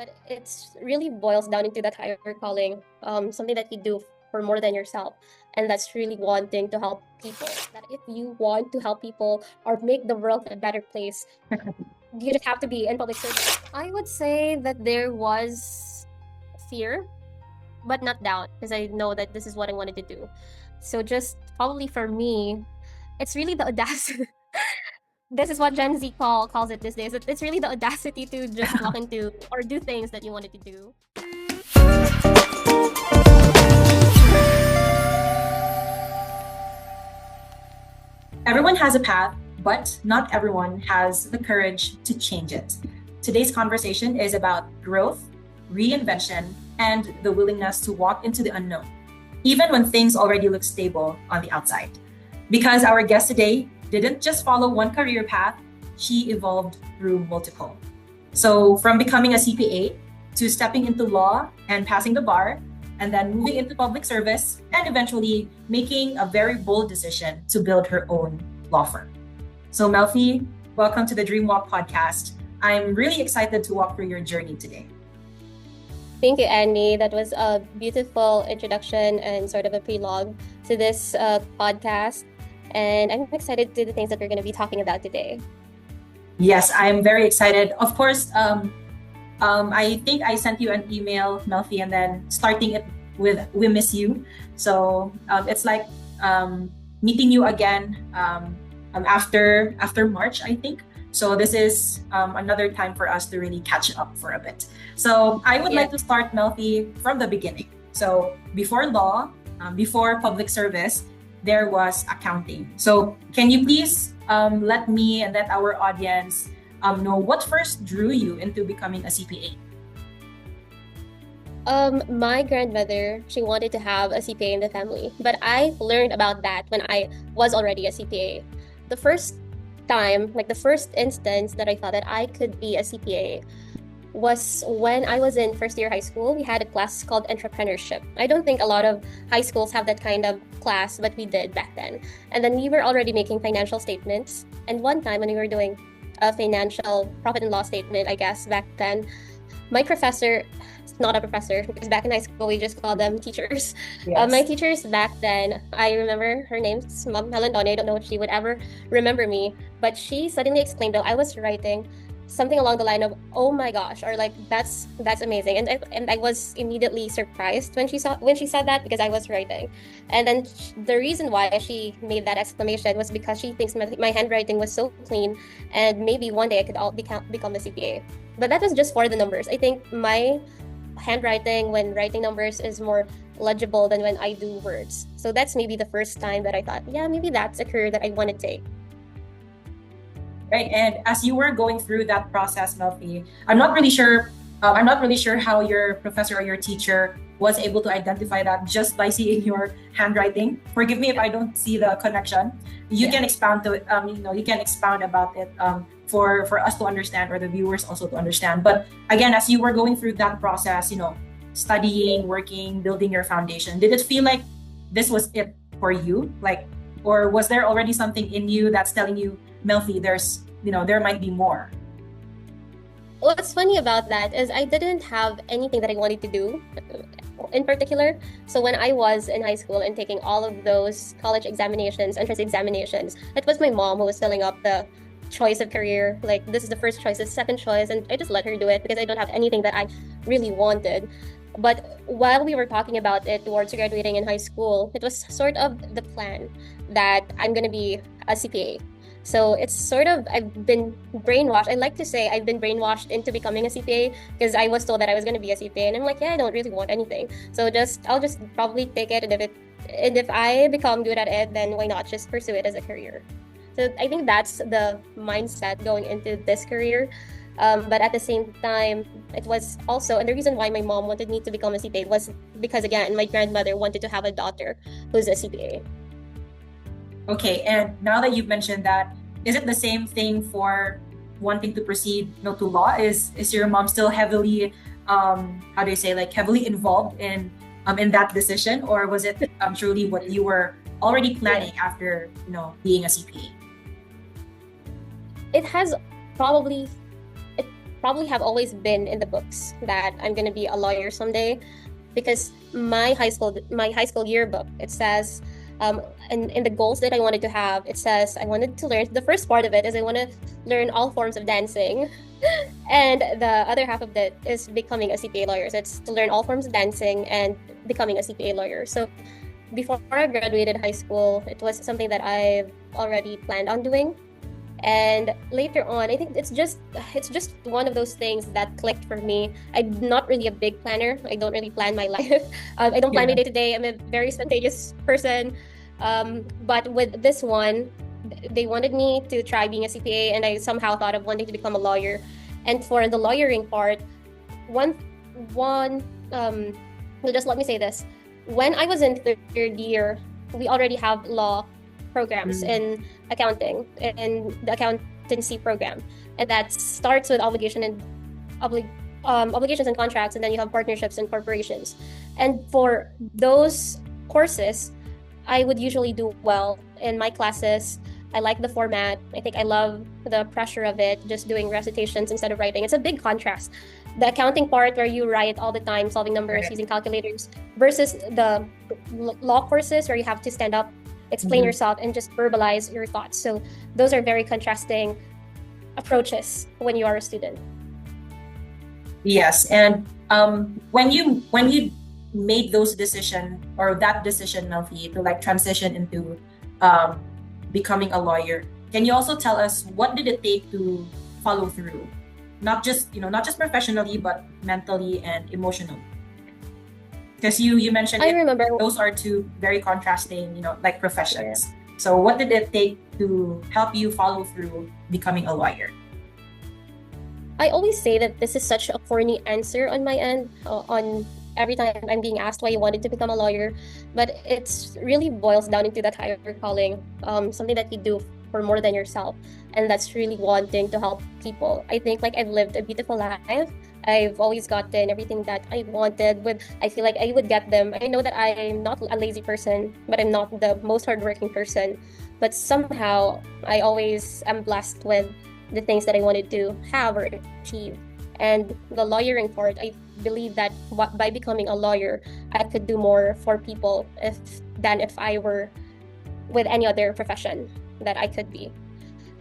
but it's really boils down into that higher calling, something that you do for more than yourself, and that's really wanting to help people. That if you want to help people or make the world a better place, you just have to be in public service. I would say that there was fear, but not doubt, because I know that this is what I wanted to do. So just probably for me, it's really the audacity. This is what Gen Z calls it these days. It's really the audacity to just walk into or do things that you wanted to do. Everyone has a path, but not everyone has the courage to change it. Today's conversation is about growth, reinvention, and the willingness to walk into the unknown, even when things already look stable on the outside. Because our guest today didn't just follow one career path, she evolved through multiple. So from becoming a CPA to stepping into law and passing the bar, and then moving into public service, and eventually making a very bold decision to build her own law firm. So Melfie, welcome to the DreamWalk Podcast. I'm really excited to walk through your journey today. Thank you, Andy. That was a beautiful introduction and sort of a prelogue to this podcast. And I'm excited to the things that we're going to be talking about today. Yes, I'm very excited. Of course, I think I sent you an email, Melfie, and then starting it with "We miss you." So it's like meeting you again after March, I think. So this is another time for us to really catch up for a bit. So I would like to start, Melfie, from the beginning. So before law, before public service, there was accounting. So can you please let me and let our audience know what first drew you into becoming a CPA? My grandmother, she wanted to have a CPA in the family, but I learned about that when I was already a CPA. The first time, like the first instance that I thought that I could be a CPA was when I was in first year high school. We had a class called entrepreneurship. I don't think a lot of high schools have that kind of class, but we did back then. And then we were already making financial statements. And one time when we were doing a financial profit and loss statement, I guess back then, my professor, not a professor, because back in high school we just called them teachers. Yes. My teachers back then, I remember her name's Mom Helen Donnie. I don't know if she would ever remember me, but she suddenly exclaimed that I was writing something along the line of "Oh my gosh," or like that's amazing, and I was immediately surprised when she said that, because I was writing, and then the reason why she made that exclamation was because she thinks my handwriting was so clean, and maybe one day I could become a CPA. But that was just for the numbers. I think my handwriting when writing numbers is more legible than when I do words. So that's maybe the first time that I thought, yeah, maybe that's a career that I want to take. Right, and as you were going through that process, Melfie, I'm not really sure how your professor or your teacher was able to identify that just by seeing your handwriting. Forgive me if I don't see the connection. You can expound to it. You can expound about it for us to understand, or the viewers also to understand. But again, as you were going through that process, studying, working, building your foundation, did it feel like this was it for you? Like, or was there already something in you that's telling you, Melfie, there might be more? What's funny about that is I didn't have anything that I wanted to do in particular. So when I was in high school and taking all of those college examinations, entrance examinations, it was my mom who was filling up the choice of career. Like, this is the first choice, this is the second choice, and I just let her do it because I don't have anything that I really wanted. But while we were talking about it towards graduating in high school, it was sort of the plan that I'm going to be a CPA. So it's sort of, I've been brainwashed. I like to say I've been brainwashed into becoming a CPA because I was told that I was going to be a CPA, and I'm like, yeah, I don't really want anything. So I'll just probably take it, and if I become good at it, then why not just pursue it as a career? So I think that's the mindset going into this career. But at the same time, it was also, and the reason why my mom wanted me to become a CPA was because, again, my grandmother wanted to have a daughter who's a CPA. Okay, and now that you've mentioned that, is it the same thing for wanting to proceed to law? Is your mom still heavily, heavily involved in that decision, or was it truly what you were already planning after being a CPA? It has probably probably have always been in the books that I'm going to be a lawyer someday, because my high school yearbook, it says, in the goals that I wanted to have, it says I wanted to learn, the first part of it is I want to learn all forms of dancing. And the other half of that is becoming a CPA lawyer. So it's to learn all forms of dancing and becoming a CPA lawyer. So before I graduated high school, it was something that I've already planned on doing. And later on, I think it's just one of those things that clicked for me. I'm not really a big planner. I don't really plan my life. I don't plan my day to day. I'm a very spontaneous person. But with this one, they wanted me to try being a CPA, and I somehow thought of wanting to become a lawyer. And for the lawyering part, one well, just let me say this. When I was in third year, we already have law programs in accounting, in the accountancy program, and that starts with obligations and contracts, and then you have partnerships and corporations. And for those courses, I would usually do well in my classes. I like the format. I think I love the pressure of it, just doing recitations instead of writing. It's a big contrast. The accounting part, where you write all the time, solving numbers, using calculators, versus the law courses where you have to stand up, explain yourself, and just verbalize your thoughts. So those are very contrasting approaches when you are a student. Yes, and when you made those decision, or that decision, Melfie, to like transition into becoming a lawyer, can you also tell us what did it take to follow through, not just professionally, but mentally and emotionally? Because you mentioned I remember those are two very contrasting, like professions. Yeah. So what did it take to help you follow through becoming a lawyer? I always say that this is such a corny answer on my end, on every time I'm being asked why you wanted to become a lawyer, but it's really boils down into that higher calling, something that you do for more than yourself, and that's really wanting to help people. I think like I've lived a beautiful life. I've always gotten everything that I wanted. I feel like I would get them. I know that I'm not a lazy person, but I'm not the most hardworking person. But somehow I always am blessed with the things that I wanted to have or achieve. And the lawyering part, I believe that by becoming a lawyer, I could do more for people than if I were with any other profession that I could be.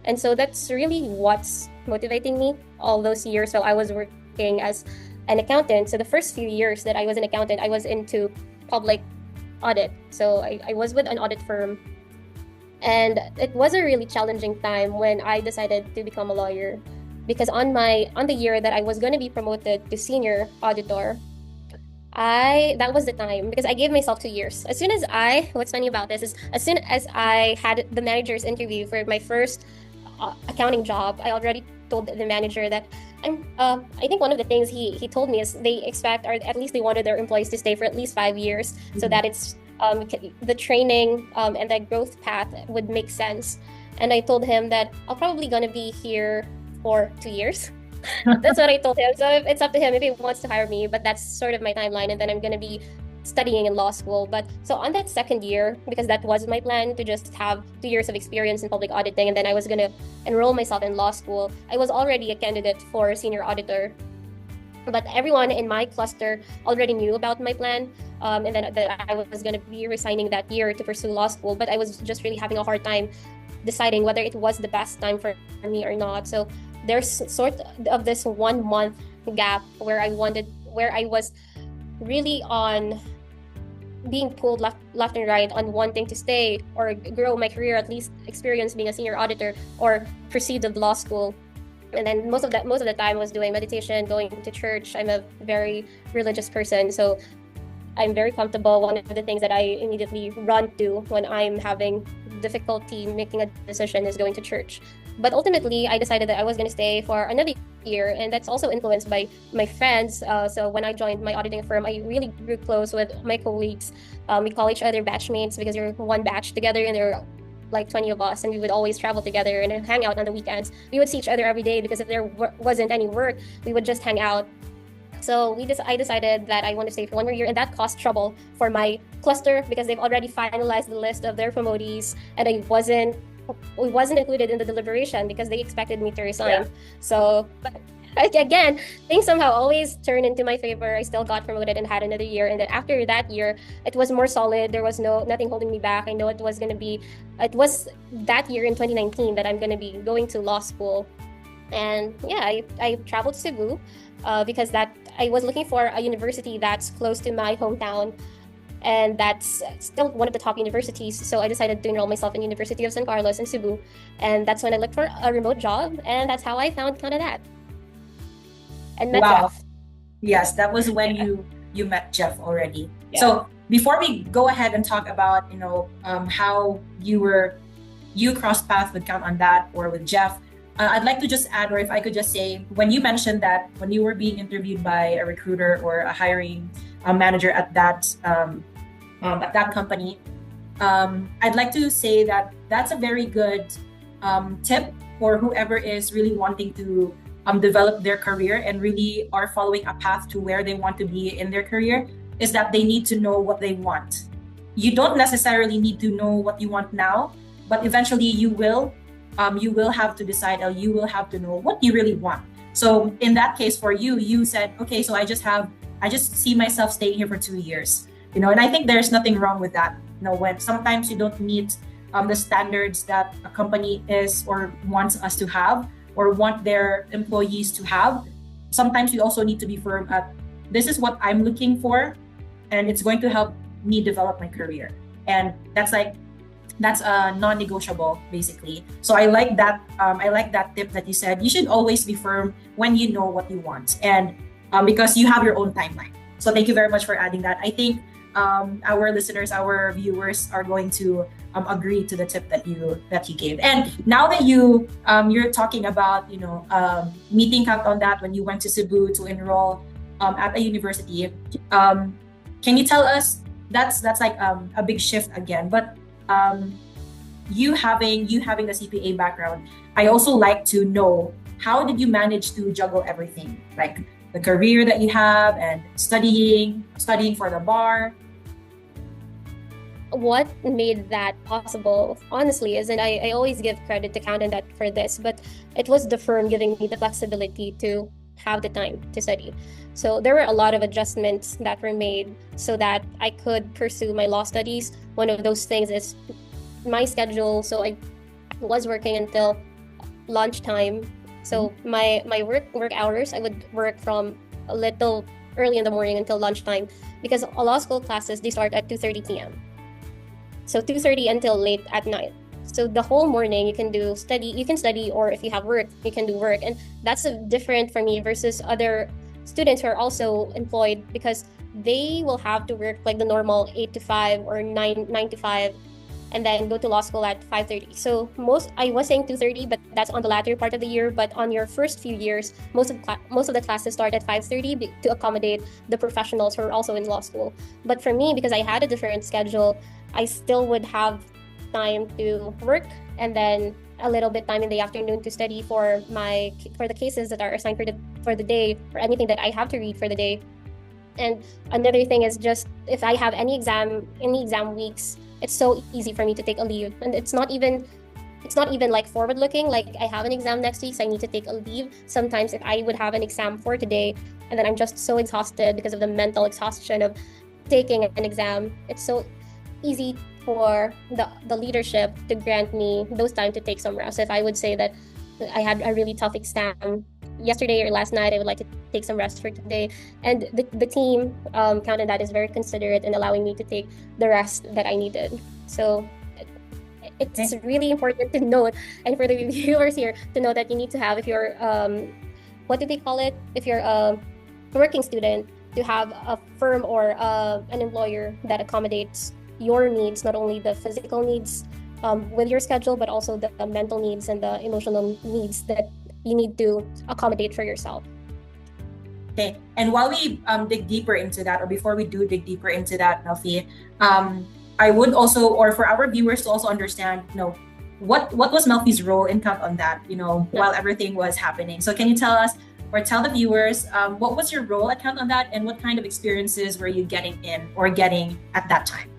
And so that's really what's motivating me all those years. So I was working as an accountant. So the first few years that I was an accountant, I was into public audit. So I was with an audit firm. And it was a really challenging time when I decided to become a lawyer, because on the year that I was going to be promoted to senior auditor, that was the time, because I gave myself 2 years. What's funny about this is, as soon as I had the manager's interview for my first accounting job, I already told the manager that I think one of the things he told me is they expect, or at least they wanted their employees to stay for at least 5 years, so that it's the training and the growth path would make sense. And I told him that I'm probably going to be here for 2 years. That's what I told him. So it's up to him if he wants to hire me, but that's sort of my timeline. And then I'm going to be studying in law school. But so on that second year, because that was my plan, to just have 2 years of experience in public auditing, and then I was going to enroll myself in law school, I was already a candidate for senior auditor. But everyone in my cluster already knew about my plan, and then that I was going to be resigning that year to pursue law school. But I was just really having a hard time deciding whether it was the best time for me or not. So there's sort of this 1 month gap where I was really on being pulled left and right on wanting to stay or grow my career, at least experience being a senior auditor, or proceed with law school. And then most of the time I was doing meditation, going to church. I'm a very religious person, so I'm very comfortable. One of the things that I immediately run to when I'm having difficulty making a decision is going to church. But ultimately, I decided that I was going to stay for another year, and that's also influenced by my friends. So when I joined my auditing firm, I really grew close with my colleagues. We call each other batchmates because you're one batch together, and there are like 20 of us, and we would always travel together and hang out on the weekends. We would see each other every day because if there wasn't any work, we would just hang out. So I decided that I want to stay for 1 more year, and that caused trouble for my cluster because they've already finalized the list of their promotees, and we wasn't included in the deliberation because they expected me to resign. Yeah. So, but again, things somehow always turn into my favor. I still got promoted and had another year. And then after that year, it was more solid. There was nothing holding me back. I know it was that year in 2019 that I'm going to be going to law school. And yeah, I traveled to Cebu because that I was looking for a university that's close to my hometown. And that's still one of the top universities. So I decided to enroll myself in University of San Carlos in Cebu. And that's when I looked for a remote job. And that's how I found that. And met Wow. Jeff. Yes, that was when you met Jeff already. Yeah. So before we go ahead and talk about how you crossed paths with Count on That or with Jeff, I'd like to just add, or if I could just say, when you mentioned that when you were being interviewed by a recruiter or a hiring manager at that company, I'd like to say that that's a very good tip for whoever is really wanting to develop their career and really are following a path to where they want to be in their career, is that they need to know what they want. You don't necessarily need to know what you want now, but eventually you will have to decide, or you will have to know what you really want. So in that case for you, you said, okay, so I just see myself staying here for 2 years, and I think there's nothing wrong with that. When sometimes you don't meet the standards that a company is or wants us to have or want their employees to have, sometimes you also need to be firm at, this is what I'm looking for, and it's going to help me develop my career. And that's non-negotiable, basically. So I like that. I like that tip that you said. You should always be firm when you know what you want, and because you have your own timeline. So thank you very much for adding that. I think our listeners, our viewers, are going to agree to the tip that you gave. And now that you're talking about meeting Count on That when you went to Cebu to enroll at a university, can you tell us, that's like a big shift again, but you having the CPA background, I also like to know, how did you manage to juggle everything, like the career that you have and studying for the bar? What made that possible, honestly, is, and I always give credit to Count on That for this, but it was the firm giving me the flexibility to have the time to study. So there were a lot of adjustments that were made so that I could pursue my law studies. One of those things is my schedule. So I was working until lunchtime. So my work hours, I would work from a little early in the morning until lunchtime, because law school classes, they start at 2:30 p.m. So 2:30 until late at night. So the whole morning you can study, or if you have work, you can do work. And that's different for me versus other students who are also employed, because they will have to work like the normal 8 to 5 or 9 to 5, and then go to law school at 5:30. So I was saying 2:30, but that's on the latter part of the year. But on your first few years, most of the classes start at 5:30 to accommodate the professionals who are also in law school. But for me, because I had a different schedule, I still would have time to work, and then a little bit time in the afternoon to study for the cases that are assigned for the day, or anything that I have to read for the day. And another thing is, just if I have any exam weeks, it's so easy for me to take a leave. And it's not even like forward looking, like I have an exam next week, so I need to take a leave. Sometimes if I would have an exam for today, and then I'm just so exhausted because of the mental exhaustion of taking an exam, it's so easy for the leadership to grant me those time to take some rest. If I would say that I had a really tough exam yesterday or last night, I would like to take some rest for today. And the team, Count on That, is very considerate in allowing me to take the rest that I needed. So it's really important to note, and for the viewers here to know, that you need to have, if you're what do they call it, if you're a working student, to have a firm or an employer that accommodates your needs, not only the physical needs with your schedule, but also the mental needs and the emotional needs that you need to accommodate for yourself. Okay, and while we dig deeper into that, or before we do dig deeper into that, Melfie, I would also, or for our viewers to also understand, what was Melfie's role in Count on That, while everything was happening. So can you tell us, or tell the viewers, what was your role at Count on That, and what kind of experiences were you getting at that time?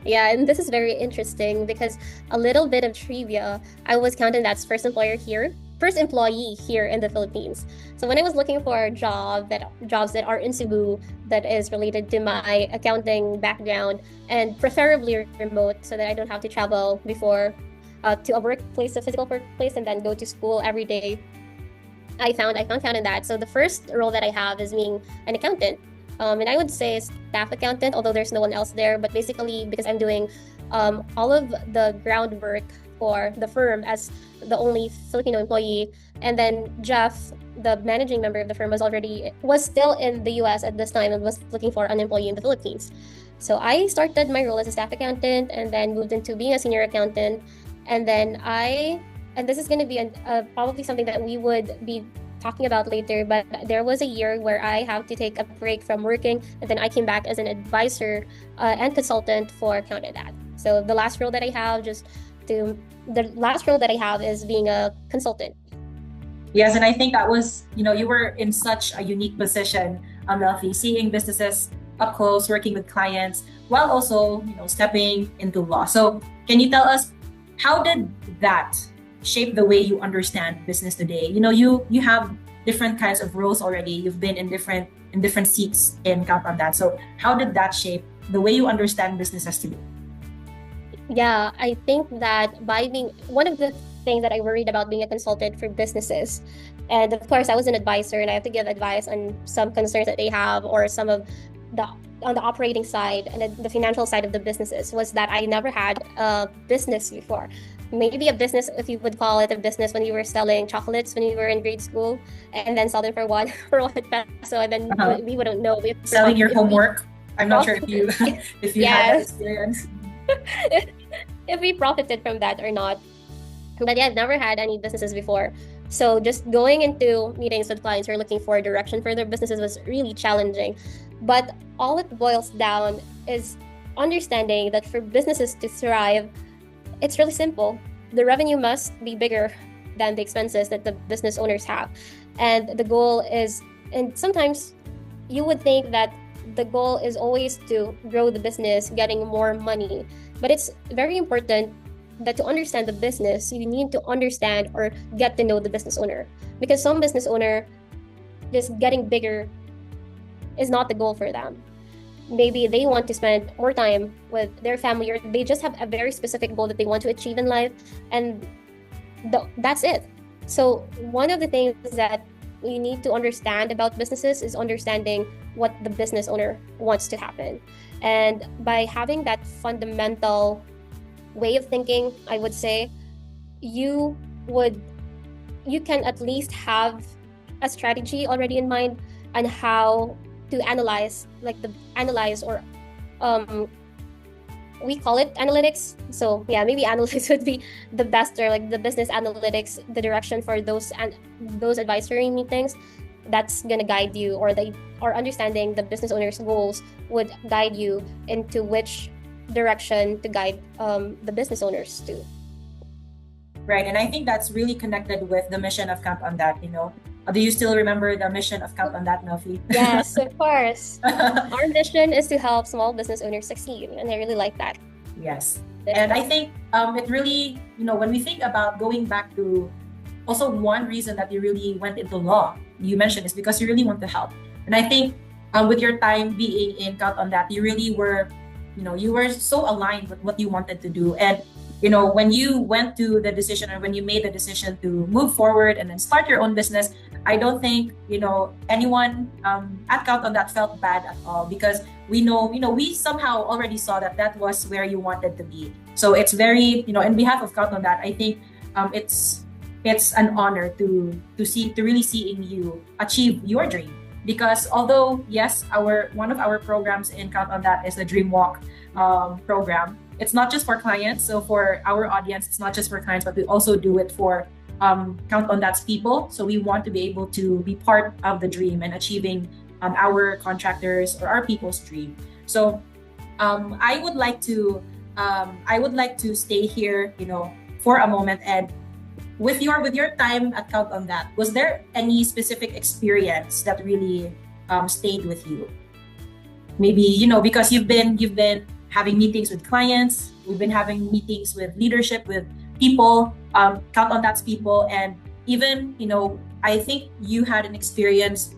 Yeah, and this is very interesting because a little bit of trivia, I was Count on That's first employer here first employee here in the Philippines. So when I was looking for jobs that are in Cebu that is related to my accounting background and preferably remote, so that I don't have to travel before to a workplace, a physical workplace, and then go to school every day, I found in that. So the first role that I have is being an accountant. And I would say staff accountant, although there's no one else there. But basically, because I'm doing all of the groundwork for the firm as the only Filipino employee, and then Jeff, the managing member of the firm, was still in the U.S. at this time and was looking for an employee in the Philippines. So I started my role as a staff accountant, and then moved into being a senior accountant, and then and this is going to be probably something that we would be talking about later, but there was a year where I have to take a break from working, and then I came back as an advisor and consultant for Count on That. So the last role that I have is being a consultant. Yes, and I think that was, you were in such a unique position, Melfie, seeing businesses up close, working with clients, while also, stepping into law. So can you tell us, how did that shape the way you understand business today? You have different kinds of roles already. You've been in different seats in Count on That. So how did that shape the way you understand businesses today? Yeah, I think that by being one of the things that I worried about being a consultant for businesses, and of course I was an advisor and I have to give advice on some concerns that they have, or some of on the operating side and the financial side of the businesses, was that I never had a business before. Maybe a business, if you would call it a business, when you were selling chocolates when you were in grade school, and then selling for one peso, and then we wouldn't know if selling your homework. I'm not sure if you had that experience. If we profited from that or not. But yeah, I've never had any businesses before. So just going into meetings with clients who are looking for direction for their businesses was really challenging. But all it boils down is understanding that for businesses to thrive, it's really simple. The revenue must be bigger than the expenses that the business owners have. And the goal is, and sometimes you would think that the goal is always to grow the business, getting more money. But it's very important that to understand the business, you need to understand or get to know the business owner. Because some business owner, just getting bigger is not the goal for them. Maybe they want to spend more time with their family, or they just have a very specific goal that they want to achieve in life, and that's it. So one of the things that you need to understand about businesses is understanding what the business owner wants to happen. And by having that fundamental way of thinking, I would say you can at least have a strategy already in mind on how to analyze or we call it analytics. So yeah, maybe analytics would be the best, or like the business analytics, the direction for those advisory meetings. That's gonna guide you, or understanding the business owner's goals would guide you into which direction to guide the business owners to. Right, and I think that's really connected with the mission of Count on That. Do you still remember the mission of Count on That, Melfie? Yes, of course. Our mission is to help small business owners succeed, and I really like that. Yes, and I think it really, when we think about going back to also one reason that you really went into law, you mentioned, is because you really want to help. And I think with your time being in Count on That, you really were, you were so aligned with what you wanted to do. And when you went to the decision, or when you made the decision to move forward and then start your own business, I don't think, anyone at Count on That felt bad at all, because we we somehow already saw that was where you wanted to be. So it's very, in behalf of Count on That, I think it's an honor to really seeing you achieve your dream. Because although, yes, one of our programs in Count on That is the DreamWalk program. It's not just for clients. So for our audience, it's not just for clients, but we also do it for Count on That's people. So we want to be able to be part of the dream and achieving our contractors or our people's dream. So I would like to stay here, for a moment. And with your time at Count on That, was there any specific experience that really stayed with you? Maybe because you've been having meetings with clients, we've been having meetings with leadership, with people, Count on That's people, and even, I think you had an experience,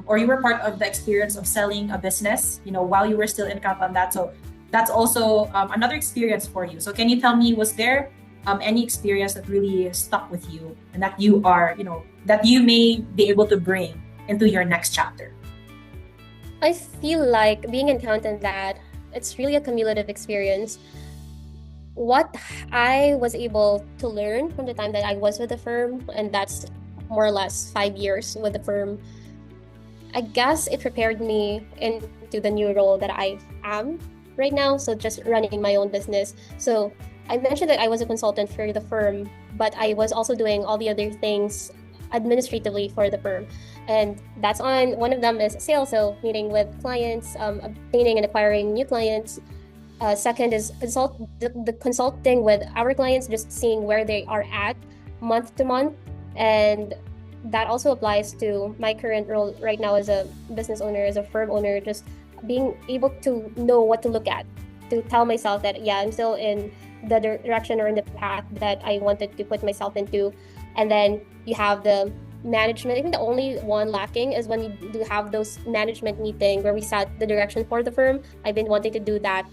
or you were part of the experience of selling a business, while you were still in accountant. So that's also another experience for you. So can you tell me, was there any experience that really stuck with you and that you are, that you may be able to bring into your next chapter? I feel like being an accountant, that it's really a cumulative experience. What I was able to learn from the time that I was with the firm, and that's more or less 5 years with the firm, I guess it prepared me into the new role that I am right now. So just running my own business. So I mentioned that I was a consultant for the firm, but I was also doing all the other things administratively for the firm. And that's on one of them is sales, so meeting with clients, obtaining and acquiring new clients. Second is the consulting with our clients, just seeing where they are at month to month. And that also applies to my current role right now as a business owner, as a firm owner, just being able to know what to look at, to tell myself that, yeah, I'm still in the direction or in the path that I wanted to put myself into. And then you have the management. I think the only one lacking is when you do have those management meeting where we set the direction for the firm. I've been wanting to do that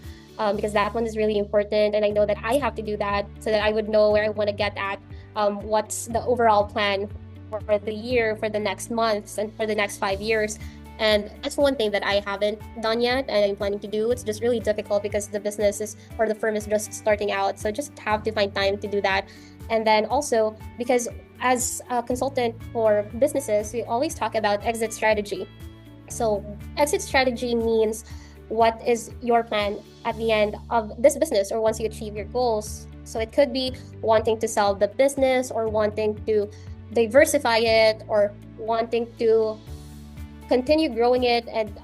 because that one is really important, and I know that I have to do that so that I would know where I want to get at, what's the overall plan for the year, for the next months, and for the next 5 years. And that's one thing that I haven't done yet and I'm planning to do. It's just really difficult because the business is, or the firm is just starting out. So just have to find time to do that. And then also, because as a consultant for businesses, we always talk about exit strategy. So exit strategy means what is your plan at the end of this business or once you achieve your goals. So it could be wanting to sell the business or wanting to diversify it or wanting to continue growing it and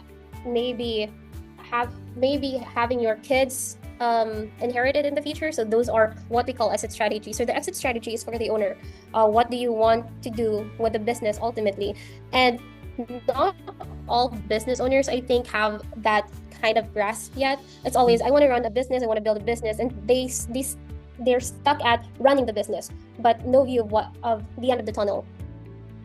maybe having your kids inherit it in the future. So those are what we call exit strategy. So the exit strategy is for the owner. What do you want to do with the business ultimately? And not all business owners, I think, have that kind of grasp yet. It's always, I want to run a business, I want to build a business, and they're stuck at running the business, but no view of the end of the tunnel.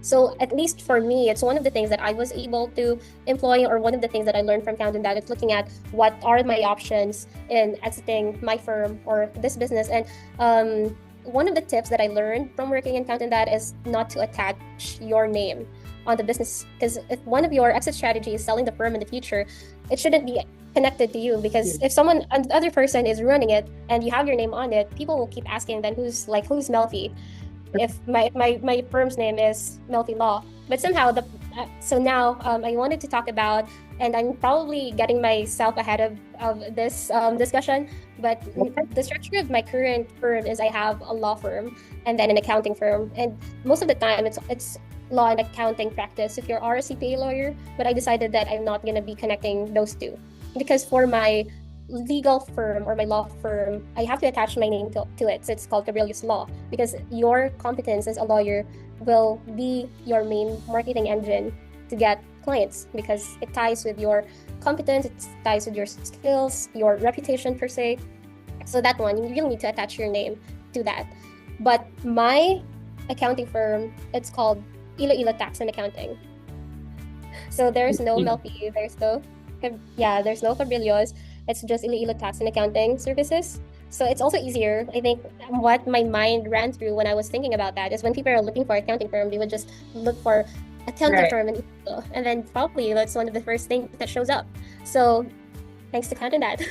So at least for me, it's one of the things that I was able to employ, or one of the things that I learned from Count, that it's looking at what are my options in exiting my firm or this business. And one of the tips that I learned from working in Count that is not to attach your name on the business, because if one of your exit strategies is selling the firm in the future, it shouldn't be connected to you, because if someone, another person is running it and you have your name on it, people will keep asking then who's Melfie, if my firm's name is Melfie Law. But somehow so now I wanted to talk about, and I'm probably getting myself ahead of this discussion, but the structure of my current firm is I have a law firm and then an accounting firm, and most of the time it's law and accounting practice if you're a CPA lawyer. But I decided that I'm not going to be connecting those two, because for my legal firm or my law firm, I have to attach my name to it. So it's called Cabrillos Law, because your competence as a lawyer will be your main marketing engine to get clients, because it ties with your competence, it ties with your skills, your reputation per se. So that one, you really need to attach your name to that. But my accounting firm, it's called Iloilo Tax and Accounting. So there's no Melfie, there's no Cabrillos. It's just Iloilo Tax and Accounting Services. So it's also easier. I think what my mind ran through when I was thinking about that is when people are looking for an accounting firm, they would just look for accounting firm in Iloilo, and then probably that's one of the first things that shows up. So thanks to Count that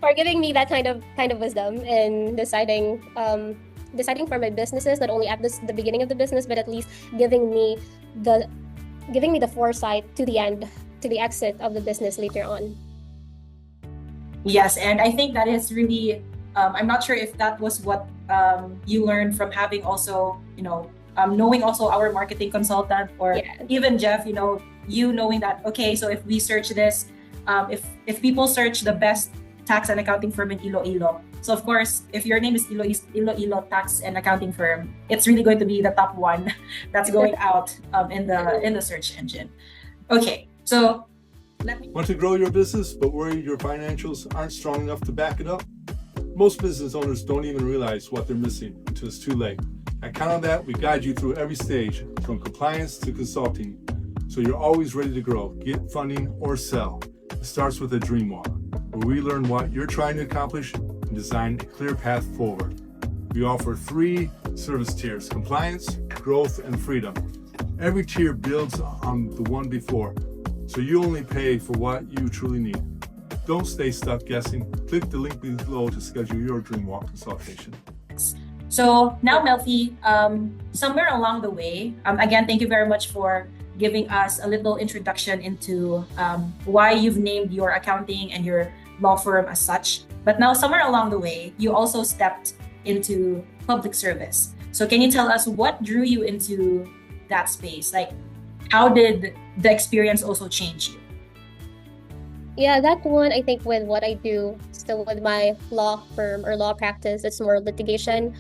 for giving me that kind of wisdom in deciding for my businesses, not only at the beginning of the business, but at least giving me the foresight to the end, to the exit of the business later on. Yes, and I think that is really, I'm not sure if that was what you learned from having also, knowing also our marketing consultant, or even Jeff, you knowing that, okay, so if we search this, if people search the best tax and accounting firm in Iloilo, so of course, if your name is Iloilo Tax and Accounting Firm, it's really going to be the top one that's going out in the search engine. Okay, so Want to grow your business but worry your financials aren't strong enough to back it up? Most business owners don't even realize what they're missing until it's too late. At Count on That, we guide you through every stage, from compliance to consulting, so you're always ready to grow, get funding, or sell. It starts with a DreamWalk, where we learn what you're trying to accomplish and design a clear path forward. We offer 3 service tiers: compliance, growth, and freedom. Every tier builds on the one before, so you only pay for what you truly need. Don't stay stuck guessing. Click the link below to schedule your DreamWalk consultation. So now, Melfie, somewhere along the way, again, thank you very much for giving us a little introduction into why you've named your accounting and your law firm as such. But now, somewhere along the way, you also stepped into public service. So can you tell us what drew you into that space? Like, how did the experience also change you? Yeah, that one, I think with what I do, still with my law firm or law practice, it's more litigation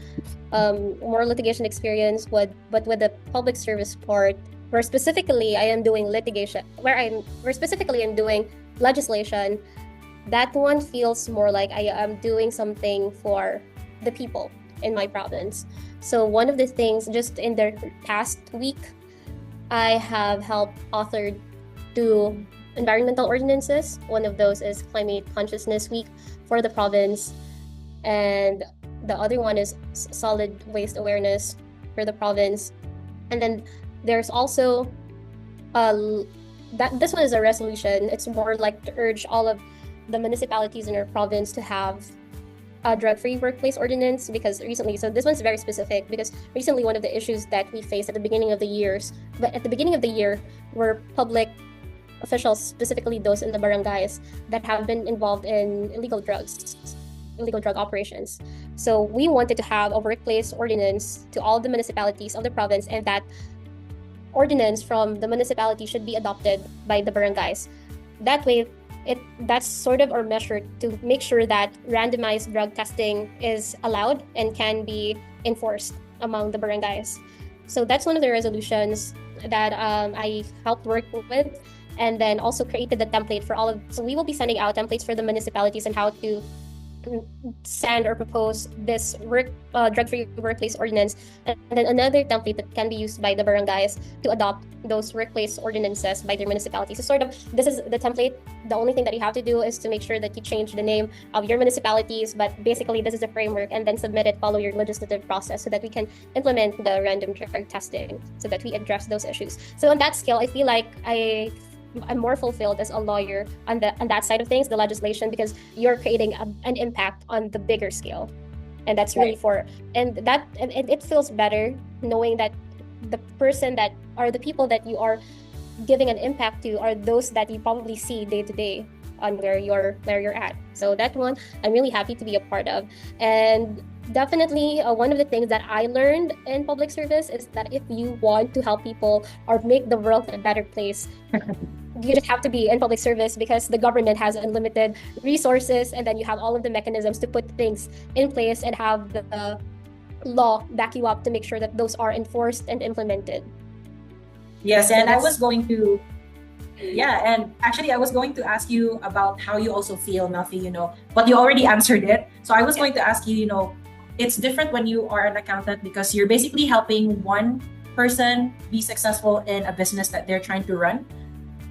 experience, but with the public service part, where specifically I am doing litigation, where specifically I'm doing legislation, that one feels more like I am doing something for the people in my province. So one of the things, just in the past week, I have helped authored 2 environmental ordinances. One of those is Climate Consciousness Week for the province, and the other one is Solid Waste Awareness for the province. And then there's also this one is a resolution. It's more like to urge all of the municipalities in our province to have a drug-free workplace ordinance, because recently, so this one's very specific, because recently one of the issues that we faced at the beginning of the year were public officials, specifically those in the barangays, that have been involved in illegal drug operations. So we wanted to have a workplace ordinance to all the municipalities of the province, and that ordinance from the municipality should be adopted by the barangays. That way, that's sort of our measure to make sure that randomized drug testing is allowed and can be enforced among the barangays. So that's one of the resolutions that I helped work with, and then also created the template for so we will be sending out templates for the municipalities on how to send or propose this drug-free workplace ordinance, and then another template that can be used by the barangays to adopt those workplace ordinances by their municipalities. So sort of, this is the template. The only thing that you have to do is to make sure that you change the name of your municipalities, but basically this is the framework, and then submit it, follow your legislative process so that we can implement the random drug testing, so that we address those issues. So on that scale, I feel like I'm more fulfilled as a lawyer on that side of things, the legislation, because you're creating an impact on the bigger scale, and that's really and it feels better knowing that the person that are the people that you are giving an impact to are those that you probably see day to day on where you're at. So that one I'm really happy to be a part of. And definitely one of the things that I learned in public service is that if you want to help people or make the world a better place, you just have to be in public service, because the government has unlimited resources, and then you have all of the mechanisms to put things in place and have the law back you up to make sure that those are enforced and implemented. Yes, and I was going to ask you about how you also feel, Melfie, but you already answered it. So I was going to ask you, it's different when you are an accountant, because you're basically helping one person be successful in a business that they're trying to run.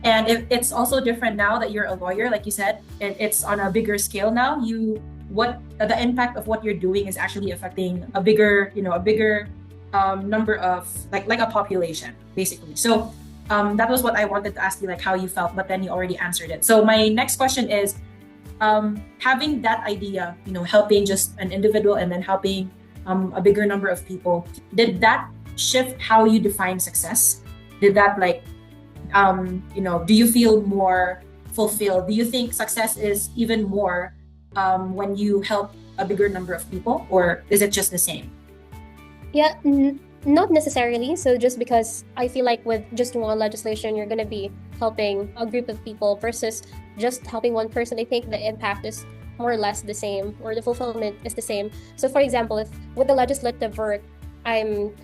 And it's also different now that you're a lawyer, like you said, and it's on a bigger scale now. The impact of what you're doing is actually affecting a bigger number of like a population, basically. So that was what I wanted to ask you, like how you felt, but then you already answered it. So my next question is, having that idea, helping just an individual and then helping a bigger number of people, did that shift how you define success? Did that do you feel more fulfilled? Do you think success is even more when you help a bigger number of people, or is it just the same? Yeah, not necessarily. So just because I feel like with just one legislation, you're going to be helping a group of people versus just helping one person, I think the impact is more or less the same, or the fulfillment is the same. So for example, if with the legislative work, I'm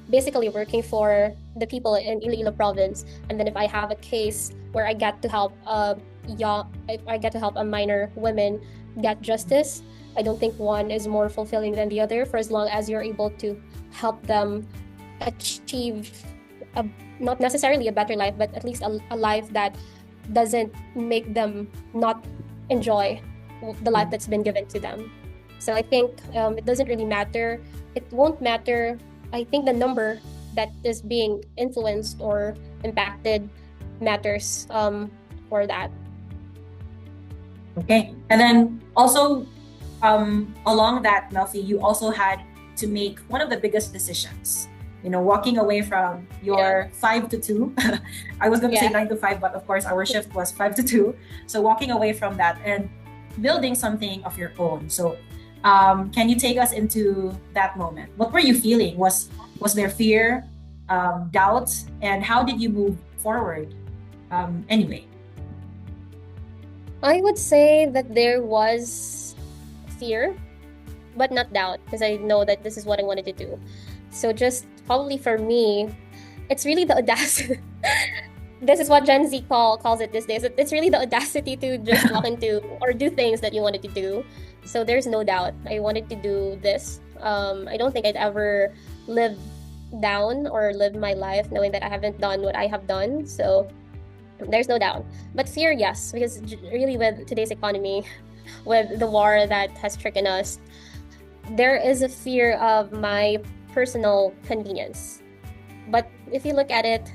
basically working for the people in Iloilo province, and then if I have a case where I get to help I get to help a minor woman get justice, I don't think one is more fulfilling than the other, for as long as you're able to help them achieve not necessarily a better life, but at least a life that doesn't make them not enjoy the life that's been given to them. So I think it doesn't really matter. It won't matter. I think the number that is being influenced or impacted matters for that. Okay. And then also along that, Melfie, you also had to make one of the biggest decisions. Walking away from your 5 to 2. I was going to say 9 to 5, but of course our shift was 5 to 2. So walking away from that and building something of your own. So can you take us into that moment? What were you feeling? Was there fear, doubt, and how did you move forward anyway? I would say that there was fear, but not doubt, because I know that this is what I wanted to do. So just probably for me, it's really the audacity. This is what Gen Z calls it these days. It's really the audacity to just walk into or do things that you wanted to do. So there's no doubt I wanted to do this. I don't think I'd ever live down or live my life knowing that I haven't done what I have done. So there's no doubt. But fear, yes, because really with today's economy, with the war that has stricken us, there is a fear of my personal convenience. But if you look at it,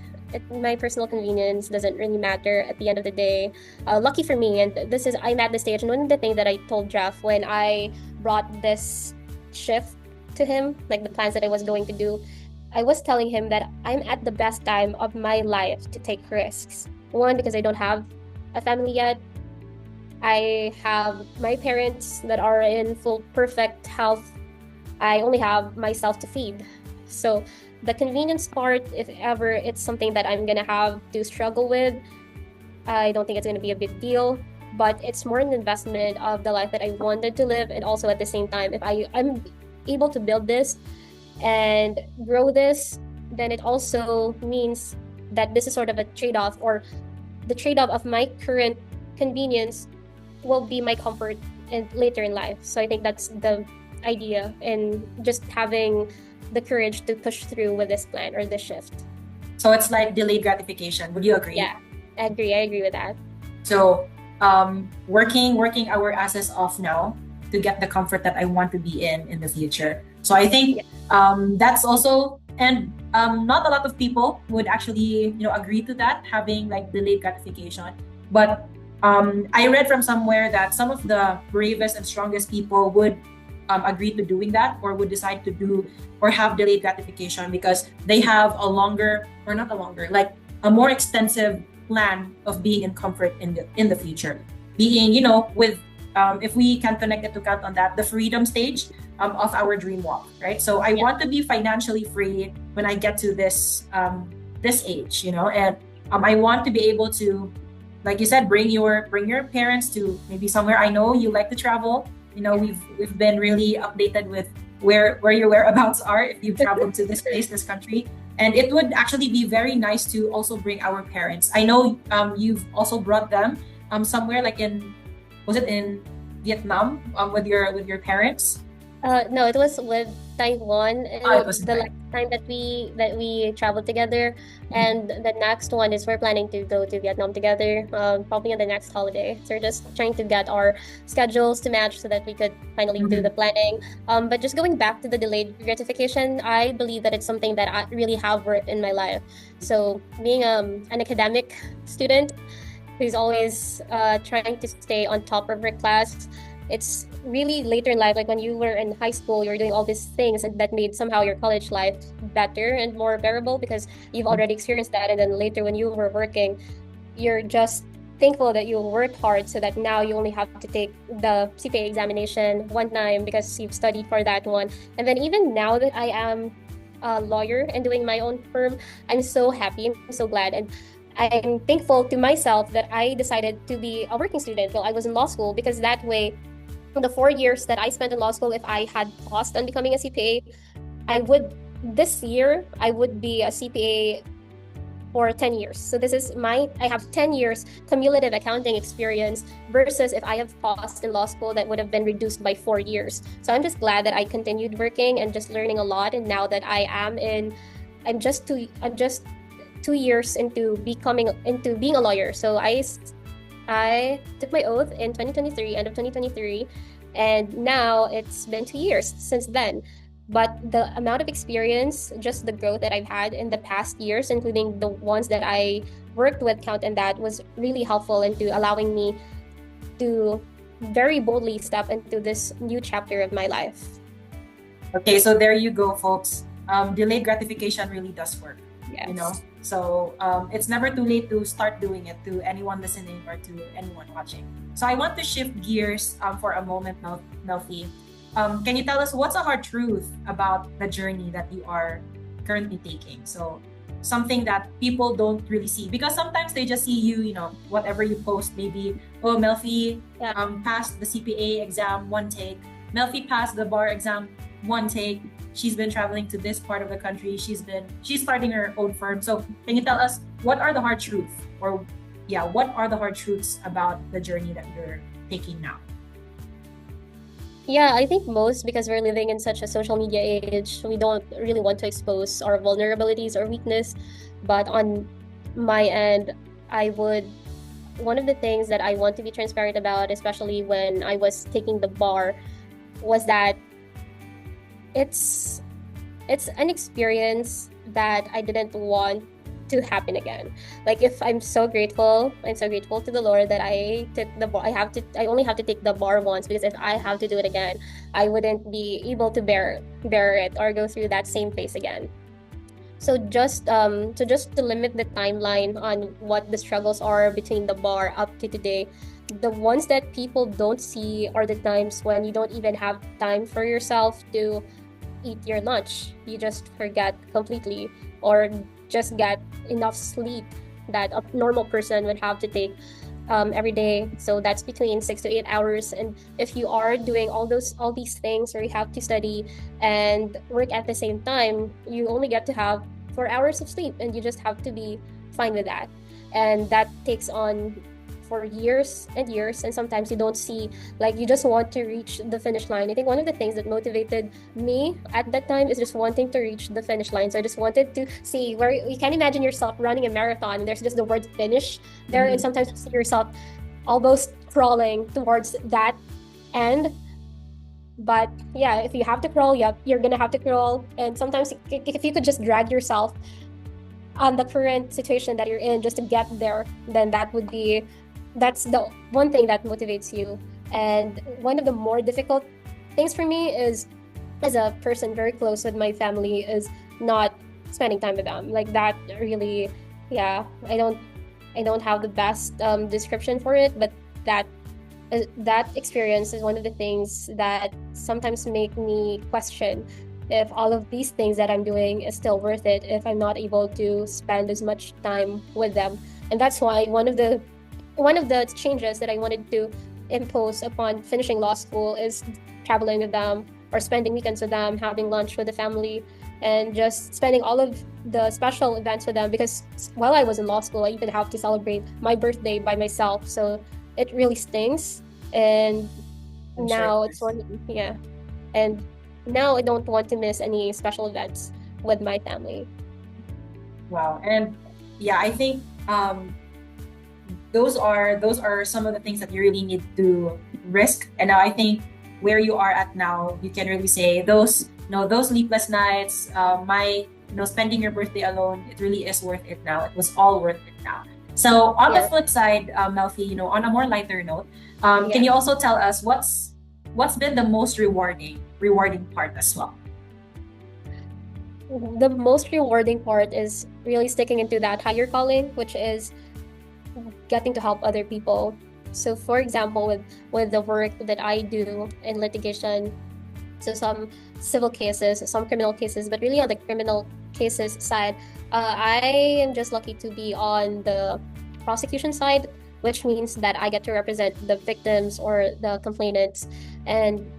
my personal convenience doesn't really matter at the end of the day. Lucky for me, and I'm at the stage, and one of the things that I told Jeff when I brought this shift to him, like the plans that I was going to do, I was telling him that I'm at the best time of my life to take risks. One, because I don't have a family yet. I have my parents that are in full perfect health. I only have myself to feed. So the convenience part, if ever it's something that I'm gonna have to struggle with, I don't think it's gonna be a big deal. But it's more an investment of the life that I wanted to live, and also at the same time, if I'm able to build this and grow this, then it also means that this is sort of a trade-off, or the trade-off of my current convenience will be my comfort later in life. So I think that's the idea, and just having the courage to push through with this plan or this shift. So it's like delayed gratification. Would you agree? Yeah, I agree with that. So working our asses off now to get the comfort that I want to be in the future. So I think that's also, and not a lot of people would actually agree to that, having like delayed gratification. But I read from somewhere that some of the bravest and strongest people would agree to doing that, or would decide to do or have delayed gratification, because they have a more extensive plan of being in comfort in the future. Being, with if we can connect it to count on that, the freedom stage of our dream walk, right? So I want to be financially free when I get to this age, and I want to be able to, like you said, bring your parents to maybe somewhere. I know you like to travel. We've been really updated with where your whereabouts are if you've traveled to this place, this country. And it would actually be very nice to also bring our parents. I know you've also brought them somewhere, like was it in Vietnam with your parents? No, it was with Taiwan. It was the last time that we traveled together, and the next one is we're planning to go to Vietnam together, probably on the next holiday. So we're just trying to get our schedules to match so that we could finally do the planning. But just going back to the delayed gratification, I believe that it's something that I really have worked in my life. So being an academic student who's always trying to stay on top of her class, it's really later in life, like when you were in high school, you were doing all these things and that made somehow your college life better and more bearable because you've already experienced that. And then later when you were working, you're just thankful that you worked hard so that now you only have to take the CPA examination one time because you've studied for that one. And then even now that I am a lawyer and doing my own firm, I'm so happy, I'm so glad. And I'm thankful to myself that I decided to be a working student while I was in law school, because that way, the 4 years that I spent in law school, if I had paused on becoming a CPA, I would this year I would be a CPA for 10 years. So I have 10 years cumulative accounting experience versus if I have paused in law school, that would have been reduced by 4 years. So I'm just glad that I continued working and just learning a lot. And now that I'm just 2 years into being a lawyer. So I took my oath in 2023, end of 2023, and now it's been 2 years since then. But the amount of experience, just the growth that I've had in the past years, including the ones that I worked with Count and that, was really helpful into allowing me to very boldly step into this new chapter of my life. Okay, so there you go, folks. Delayed gratification really does work. Yes. You know, so it's never too late to start doing it, to anyone listening or to anyone watching. So I want to shift gears for a moment, Melfie. Can you tell us what's a hard truth about the journey that you are currently taking? So something that people don't really see, because sometimes they just see you, whatever you post, maybe, oh, Melfie passed the CPA exam, one take. Melfie passed the bar exam, one take. She's been traveling to this part of the country. She's starting her own firm. So can you tell us what are the hard truths, what are the hard truths about the journey that you're taking now? Yeah, I think most because we're living in such a social media age, we don't really want to expose our vulnerabilities or weakness. But on my end, one of the things that I want to be transparent about, especially when I was taking the bar, was that it's an experience that I didn't want to happen again. Like, if I'm so grateful to the Lord that I took the bar. I only have to take the bar once, because if I have to do it again, I wouldn't be able to bear it or go through that same phase again. So just to limit the timeline on what the struggles are between the bar up to today, the ones that people don't see are the times when you don't even have time for yourself to eat your lunch. You just forget completely, or just get enough sleep that a normal person would have to take every day. So that's between 6 to 8 hours. And if you are doing all these things, or you have to study and work at the same time, you only get to have 4 hours of sleep, and you just have to be fine with that. And that takes on for years and years, and sometimes you don't see, like, you just want to reach the finish line. I think one of the things that motivated me at that time is just wanting to reach the finish line. So I just wanted to see where you can imagine yourself running a marathon, and there's just the word finish there, and sometimes you see yourself almost crawling towards that end. But yeah, if you have to crawl, you're gonna have to crawl. And sometimes if you could just drag yourself on the current situation that you're in just to get there, then that's the one thing that motivates you. And one of the more difficult things for me is, as a person very close with my family, is not spending time with them. Like, that really, I don't have the best description for it, but that experience is one of the things that sometimes make me question if all of these things that I'm doing is still worth it if I'm not able to spend as much time with them. And that's why one of the changes that I wanted to impose upon finishing law school is traveling with them, or spending weekends with them, having lunch with the family, and just spending all of the special events with them. Because while I was in law school, I even have to celebrate my birthday by myself. So it really stings. And now it's and now I don't want to miss any special events with my family. Wow. And I think those are some of the things that you really need to risk. And now I think where you are at now, you can really say those sleepless nights, spending your birthday alone, it really is worth it now. It was all worth it now. So on the flip side, Melfie, on a more lighter note, can you also tell us what's been the most rewarding part as well? The most rewarding part is really sticking into that higher calling, which is getting to help other people. So for example, with the work that I do in litigation, so some civil cases, some criminal cases, but really on the criminal cases side, I am just lucky to be on the prosecution side, which means that I get to represent the victims or the complainants. And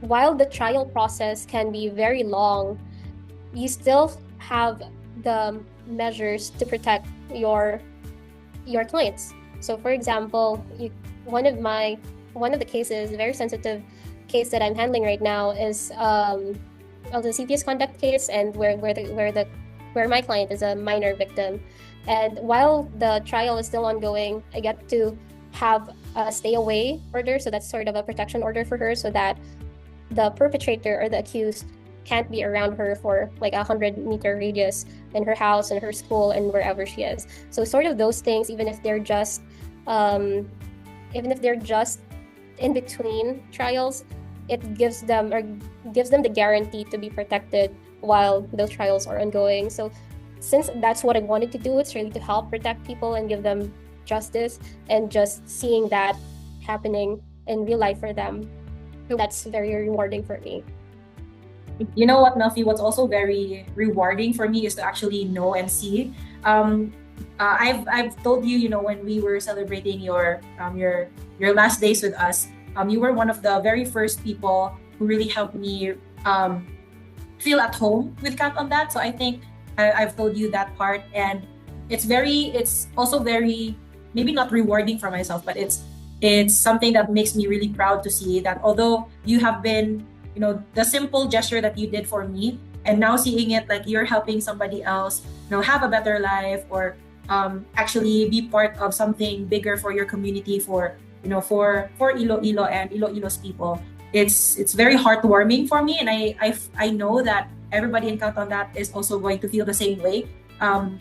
while the trial process can be very long, you still have the measures to protect your clients. So for example, one of the cases, a very sensitive case that I'm handling right now is the CPS conduct case, and where my client is a minor victim. And while the trial is still ongoing, I get to have a stay away order. So that's sort of a protection order for her, so that the perpetrator or the accused can't be around her for like 100-meter radius in her house and her school and wherever she is. So sort of those things, even if they're just in between trials, it gives them the guarantee to be protected while those trials are ongoing. So since that's what I wanted to do, it's really to help protect people and give them justice, and just seeing that happening in real life for them, that's very rewarding for me. You know what, Melfie, what's also very rewarding for me is to actually know and see. I've told you, when we were celebrating your last days with us, you were one of the very first people who really helped me feel at home with Kat on that. So I think I've told you that part, and it's also very, maybe not rewarding for myself, but it's something that makes me really proud to see that although you have been, the simple gesture that you did for me, and now seeing it like you're helping somebody else, have a better life, or actually be part of something bigger for your community, for Iloilo and Iloilo's people. It's very heartwarming for me, and I know that everybody in Count on That is also going to feel the same way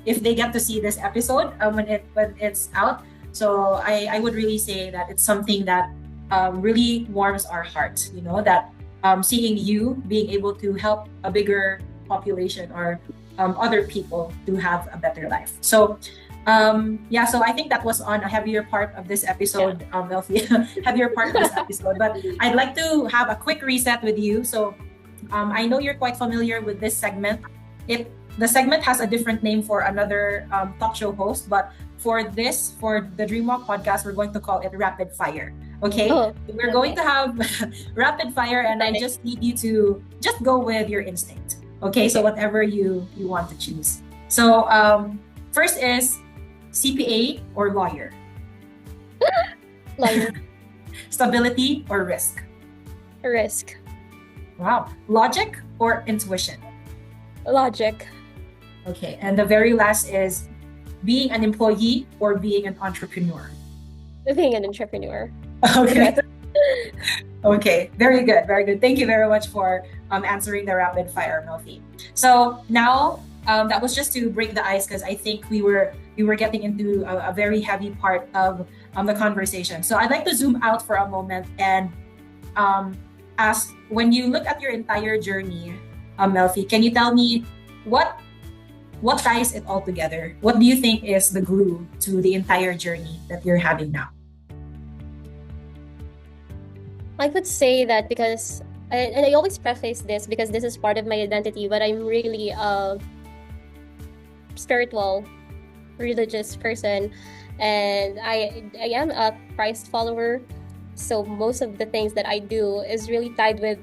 if they get to see this episode when it's out. So I would really say that it's something that really warms our hearts, that seeing you being able to help a bigger population or other people to have a better life. So so I think that was on a heavier part of this episode, Melfie, heavier part of this episode. But I'd like to have a quick reset with you. So I know you're quite familiar with this segment. The segment has a different name for another talk show host, but for the DreamWalk podcast, we're going to call it Rapid Fire. Okay? We're going to have Rapid Fire, and I just need you to just go with your instinct. Okay? So whatever you want to choose. So first is CPA or lawyer? Lawyer. Stability or risk? Risk. Wow. Logic or intuition? Logic. Okay. And the very last is being an employee or being an entrepreneur? Being an entrepreneur. Okay. Okay. Very good. Very good. Thank you very much for answering the rapid fire, Melfie. So now that was just to break the ice, because I think we were getting into a very heavy part of the conversation. So I'd like to zoom out for a moment and ask, when you look at your entire journey, Melfie, can you tell me what ties it all together? What do you think is the glue to the entire journey that you're having now? I would say that because, and I always preface this because this is part of my identity, but I'm really a spiritual, religious person, and I am a Christ follower. So most of the things that I do is really tied with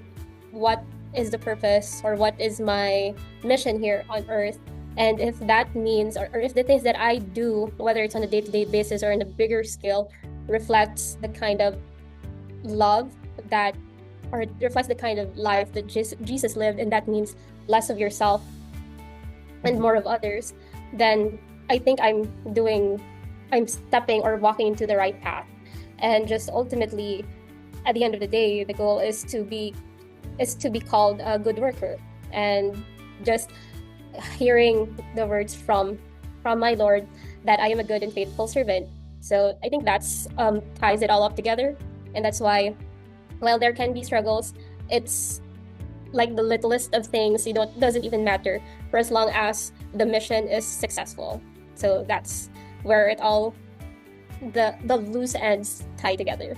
what is the purpose or what is my mission here on earth. And if that means, or if the things that I do, whether it's on a day-to-day basis or on a bigger scale, reflects the kind of love that, or reflects the kind of life that Jesus lived, and that means less of yourself and more of others, then I think I'm stepping or walking into the right path. And just ultimately, at the end of the day, the goal is to be called a good worker. And just hearing the words from my Lord that I am a good and faithful servant. So I think that's ties it all up together. And that's why, while there can be struggles, it's like the littlest of things. Doesn't even matter for as long as the mission is successful. So that's where it all, the loose ends tie together.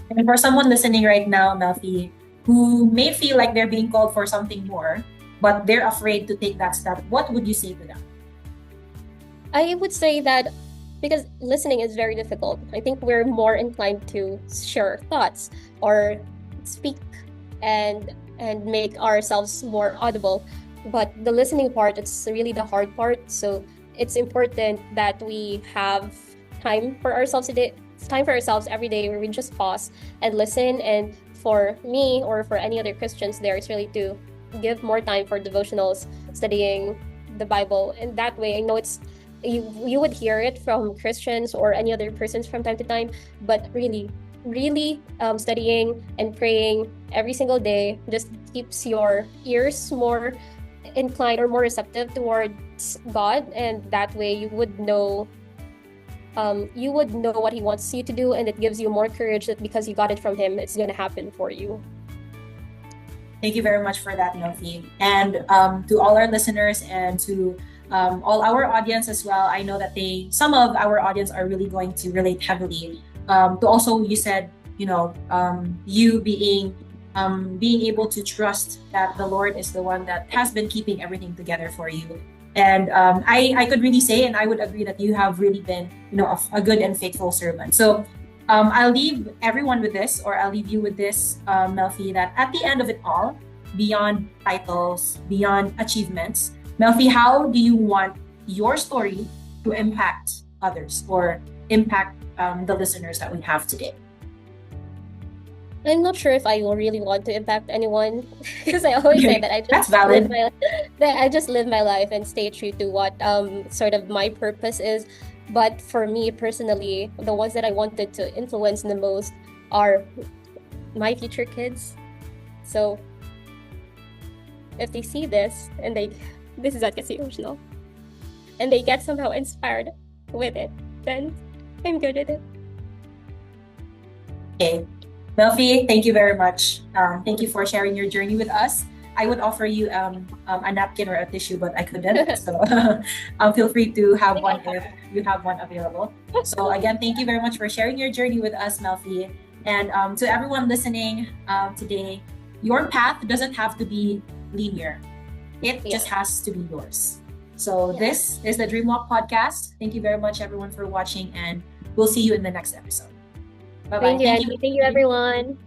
And for someone listening right now, Melfie, who may feel like they're being called for something more, but they're afraid to take that step, what would you say to them? I would say that because listening is very difficult, I think we're more inclined to share thoughts or speak and make ourselves more audible. But the listening part, it's really the hard part. So it's important that we have time for ourselves today, time for ourselves every day where we just pause and listen. And for me or for any other Christians there, it's really to give more time for devotionals, studying the Bible. And that way, I know it's you would hear it from Christians or any other persons from time to time, but really studying and praying every single day just keeps your ears more inclined or more receptive towards God, and that way you would know what He wants you to do, and it gives you more courage that because you got it from Him, it's gonna happen for you. Thank you very much for that, Melfie. And to all our listeners and to all our audience as well, I know that some of our audience are really going to relate heavily. To also, you said, you being able to trust that the Lord is the one that has been keeping everything together for you. And I could really say, and I would agree that you have really been, a good and faithful servant. So I'll leave everyone with this, or I'll leave you with this, Melfie, that at the end of it all, beyond titles, beyond achievements, Melfie, how do you want your story to impact others or impact the listeners that we have today? I'm not sure if I will really want to impact anyone because I always say that I just live my life and stay true to what sort of my purpose is. But for me personally, the ones that I wanted to influence the most are my future kids. So if they see this and this is not getting emotional, and they get somehow inspired with it, then I'm good at it. Okay. Melfie, thank you very much. Thank you for sharing your journey with us. I would offer you a napkin or a tissue, but I couldn't. So feel free to have one if you have one available. So again, thank you very much for sharing your journey with us, Melfie. And to everyone listening today, your path doesn't have to be linear. It just has to be yours. So this is the DreamWalk Podcast. Thank you very much, everyone, for watching, and we'll see you in the next episode. Bye-bye. Thank you, everyone.